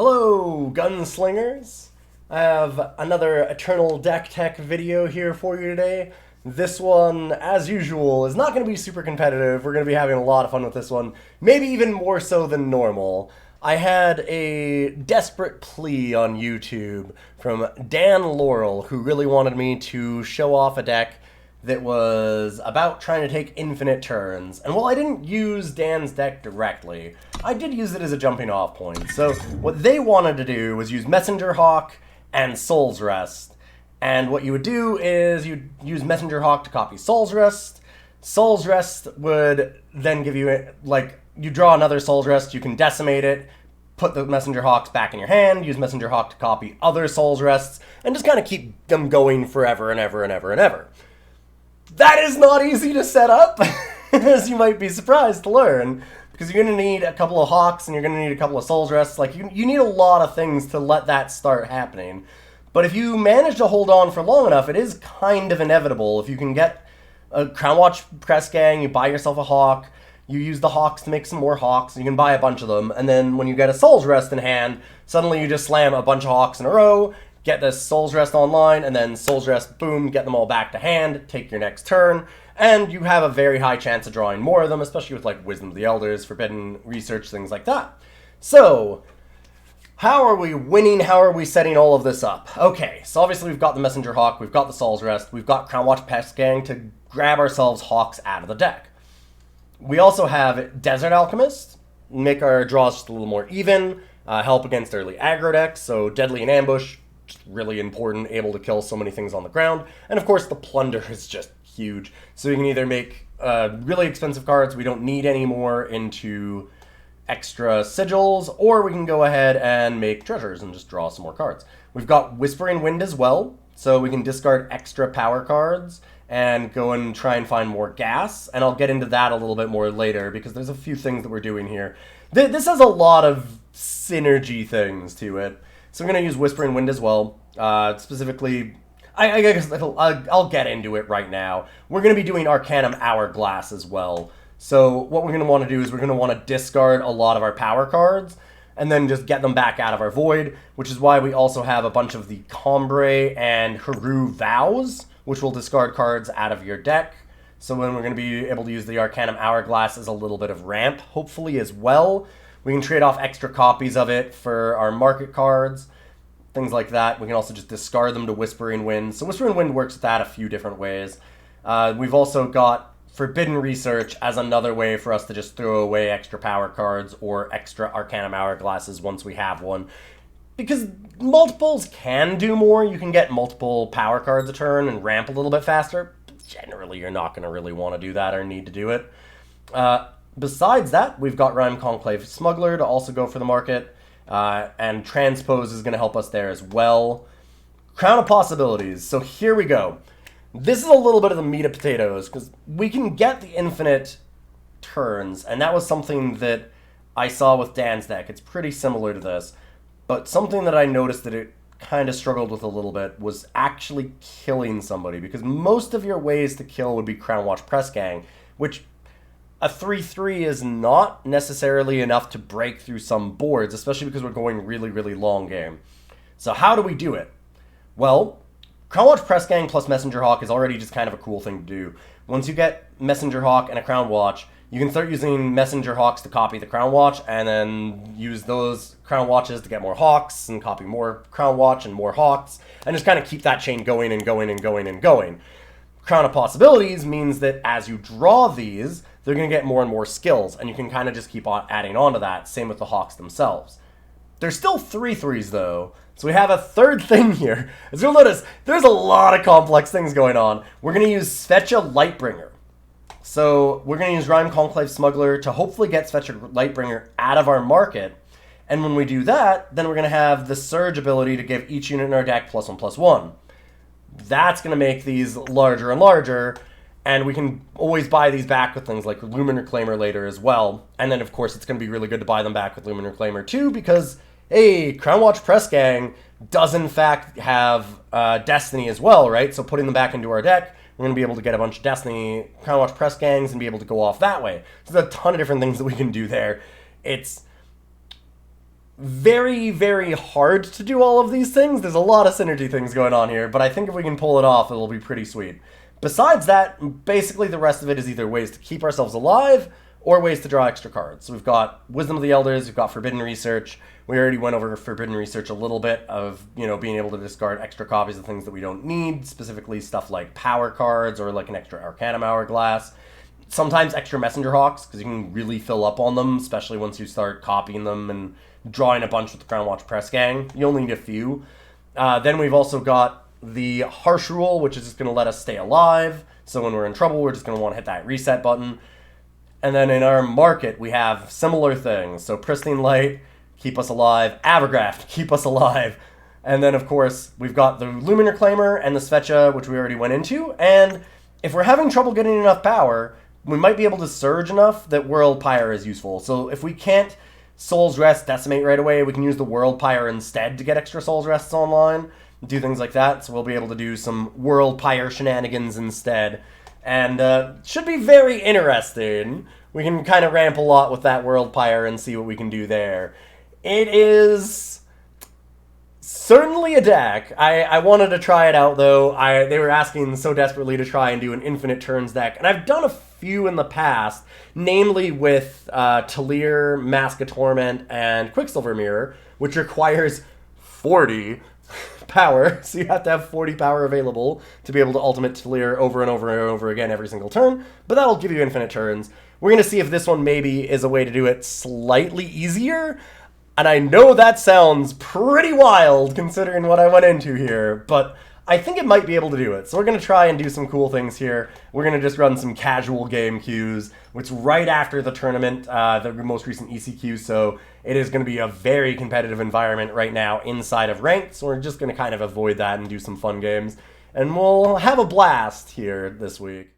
Hello, gunslingers! I have another Eternal Deck Tech video here for you today. This one, as usual, is not going to be super competitive. We're going to be having a lot of fun with this one, maybe even more so than normal. I had a desperate plea on YouTube from Dan Laurel, who really wanted me to show off a deck that was about trying to take infinite turns. And while I didn't use Dan's deck directly, I did use it as a jumping off point. So what they wanted to do was use Messenger Hawk and Soul's Rest. And what you would do is you'd use Messenger Hawk to copy Soul's Rest. Soul's Rest would then give you, you draw another Soul's Rest, you can decimate it, put the Messenger Hawks back in your hand, use Messenger Hawk to copy other Soul's Rests, and just kind of keep them going forever and ever and ever and ever. That is not easy to set up, as you might be surprised to learn, because you're going to need a couple of Hawks and you're going to need a couple of Soul's Rests. You need a lot of things to let that start happening. But if you manage to hold on for long enough, it is kind of inevitable. If you can get a Crownwatch Press Gang, you buy yourself a Hawk, you use the Hawks to make some more Hawks, you can buy a bunch of them, and then when you get a Soul's Rest in hand, suddenly you just slam a bunch of Hawks in a row, get this Soul's Rest online, and then Soul's Rest, boom, get them all back to hand, take your next turn, and you have a very high chance of drawing more of them, especially with Wisdom of the Elders, Forbidden Research, things like that. So, how are we winning? How are we setting all of this up? Okay, so obviously we've got the Messenger Hawk, we've got the Soul's Rest, we've got Crownwatch Press Gang to grab ourselves Hawks out of the deck. We also have Desert Alchemist, make our draws just a little more even, help against early aggro decks, so Deadly in Ambush, really important, able to kill so many things on the ground. And of course the Plunder is just huge. So you can either make really expensive cards we don't need anymore into extra sigils, or we can go ahead and make treasures and just draw some more cards. We've got Whispering Wind as well, so we can discard extra power cards and go and try and find more gas. And I'll get into that a little bit more later because there's a few things that we're doing here. This has a lot of synergy things to it. So I'm going to use Whispering Wind as well. Specifically, I guess I'll get into it right now. We're going to be doing Arcanum Hourglass as well. So what we're going to want to do is we're going to want to discard a lot of our power cards and then just get them back out of our void, which is why we also have a bunch of the Combrei and Hooru Vows, which will discard cards out of your deck. So then we're going to be able to use the Arcanum Hourglass as a little bit of ramp, hopefully as well. We can trade off extra copies of it for our market cards, things like that. We can also just discard them to Whispering Wind. So Whispering Wind works with that a few different ways. We've also got Forbidden Research as another way for us to just throw away extra power cards or extra Arcanum Hourglasses once we have one. Because multiples can do more. You can get multiple power cards a turn and ramp a little bit faster. But generally, you're not going to really want to do that or need to do it. Besides that, we've got Rime, Conclave, Smuggler to also go for the market, and Transpose is going to help us there as well. Crown of Possibilities. So here we go. This is a little bit of the meat of potatoes, because we can get the infinite turns, and that was something that I saw with Dan's deck. It's pretty similar to this, but something that I noticed that it kind of struggled with a little bit was actually killing somebody, because most of your ways to kill would be Crownwatch Press Gang, which a 3-3 is not necessarily enough to break through some boards, especially because we're going really, really long game. So how do we do it? Well, Crownwatch Press Gang plus Messenger Hawk is already just kind of a cool thing to do. Once you get Messenger Hawk and a Crownwatch, you can start using Messenger Hawks to copy the Crownwatch, and then use those Crownwatches to get more Hawks, and copy more Crownwatch and more Hawks, and just kind of keep that chain going and going and going and going. Crown of Possibilities means that as you draw these, they're going to get more and more skills, and you can kind of just keep on adding on to that, same with the Hawks themselves. There's still 3-3s though, so we have a third thing here. As you'll notice, there's a lot of complex things going on. We're going to use Svetya Lightbringer. So we're going to use Rime, Conclave, Smuggler to hopefully get Svetya Lightbringer out of our market, and when we do that, then we're going to have the Surge ability to give each unit in our deck +1/+1. That's going to make these larger and larger, and we can always buy these back with things like Lumen Reclaimer later as well. And then, of course, it's going to be really good to buy them back with Lumen Reclaimer too, because, hey, Crownwatch Press Gang does in fact have Destiny as well, right? So putting them back into our deck, we're going to be able to get a bunch of Destiny Crownwatch Press Gangs and be able to go off that way. So there's a ton of different things that we can do there. It's very, very hard to do all of these things. There's a lot of synergy things going on here, but I think if we can pull it off, it'll be pretty sweet. Besides that, basically the rest of it is either ways to keep ourselves alive or ways to draw extra cards. So we've got Wisdom of the Elders, we've got Forbidden Research. We already went over Forbidden Research a little bit of, being able to discard extra copies of things that we don't need, specifically stuff like power cards or like an extra Arcanum Hourglass. Sometimes extra Messenger Hawks, because you can really fill up on them, especially once you start copying them and drawing a bunch with the Crownwatch Press Gang. You only need a few. Then we've also got the Harsh Rule, which is just going to let us stay alive. So when we're in trouble, we're just going to want to hit that reset button. And then in our market, we have similar things. So Pristine Light, keep us alive. Avigraft, keep us alive. And then, of course, we've got the Lumen Reclaimer and the Svetya, which we already went into. And if we're having trouble getting enough power, we might be able to surge enough that Worldpyre is useful. So if we can't Soul's Rest Decimate right away, we can use the Worldpyre instead to get extra Soul's Rests online. Do things like that. So we'll be able to do some Worldpyre shenanigans instead. And should be very interesting. We can kind of ramp a lot with that Worldpyre and see what we can do there. It is certainly a deck. I wanted to try it out, though. They were asking so desperately to try and do an infinite turns deck. And I've done a few in the past, namely with Talir, Mask of Torment, and Quicksilver Mirror, which requires 40 power, so you have to have 40 power available to be able to ultimate Talir over and over and over again every single turn, but that'll give you infinite turns. We're going to see if this one maybe is a way to do it slightly easier, and I know that sounds pretty wild considering what I went into here, but I think it might be able to do it. So we're going to try and do some cool things here. We're going to just run some casual game queues, which right after the tournament, the most recent ECQ, so it is going to be a very competitive environment right now inside of ranked, so we're just going to kind of avoid that and do some fun games. And we'll have a blast here this week.